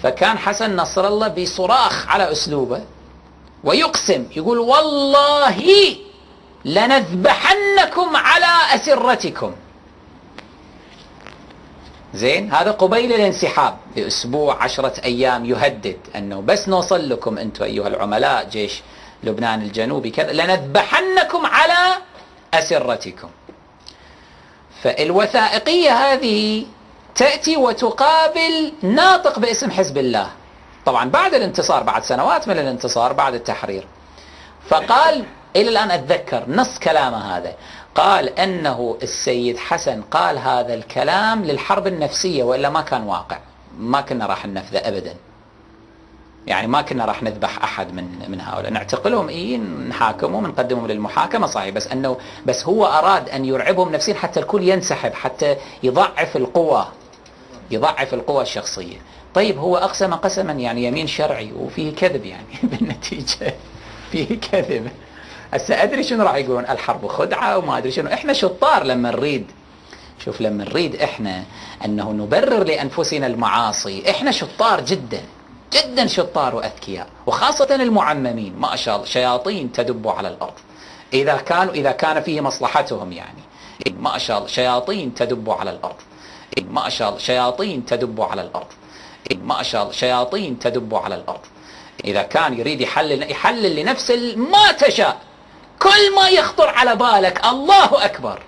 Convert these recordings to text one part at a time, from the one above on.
فكان حسن نصر الله بصراخ على أسلوبه ويقسم، يقول والله لنذبحنكم على أسرتكم. زين، هذا قبيل الانسحاب بأسبوع 10 أيام، يهدد أنه بس نوصل لكم أنتم أيها العملاء جيش لبنان الجنوبي كذا لنذبحنكم على أسرتكم. فالوثائقية هذه تأتي وتقابل ناطق باسم حزب الله، طبعا بعد الانتصار، بعد سنوات من الانتصار، بعد التحرير. فقال، إلى الآن أتذكر نص كلامه هذا، قال أنه السيد حسن قال هذا الكلام للحرب النفسية، وإلا ما كان واقع، ما كنا راح ننفذه أبدا، يعني ما كنا راح نذبح أحد من هؤلاء، نعتقلهم، نحاكمهم، نقدمهم للمحاكمة صحيح، بس هو أراد أن يرعبهم نفسيا حتى الكل ينسحب، حتى يضعف القوى الشخصية. طيب هو أقسم قسما يعني يمين شرعي وفيه كذب يعني بالنتيجة فيه كذب. هسه أدري شنو راح يقولون، الحرب خدعة وما أدري شنو. إحنا شطار لما نريد، شوف لما نريد إحنا أنه نبرر لأنفسنا المعاصي، إحنا شطار جدا جدا، شطار وأذكياء، وخاصة المعممين ما شاء الله شياطين تدب على الأرض إذا كان فيه مصلحتهم، يعني ما شاء الله شياطين تدب على الأرض، ما شاء الله شياطين تدب على الأرض، ما شاء الله شياطين تدب على الأرض. إذا كان يريد يحلل لنفسه ما تشاء، كل ما يخطر على بالك، الله أكبر،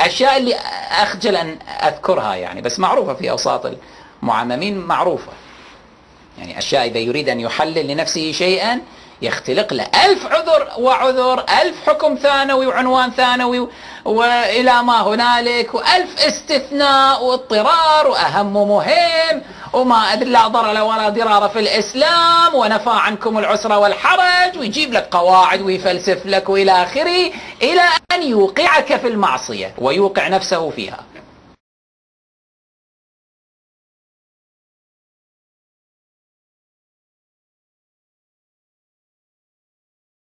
أشياء اللي أخجل أن أذكرها يعني، بس معروفة في أوساط المعممين، معروفة يعني، أشياء إذا يريد أن يحلل لنفسه شيئا يختلق له 1000 عذر وعذر، 1000 حكم ثانوي وعنوان ثانوي وإلى ما هنالك، و1000 استثناء واضطرار وأهم مهم وما أدري لا ضرر ولا ضرار في الإسلام ونفى عنكم العسر والحرج، ويجيب لك قواعد ويفلسف لك وإلى آخره، إلى أن يوقعك في المعصية ويوقع نفسه فيها.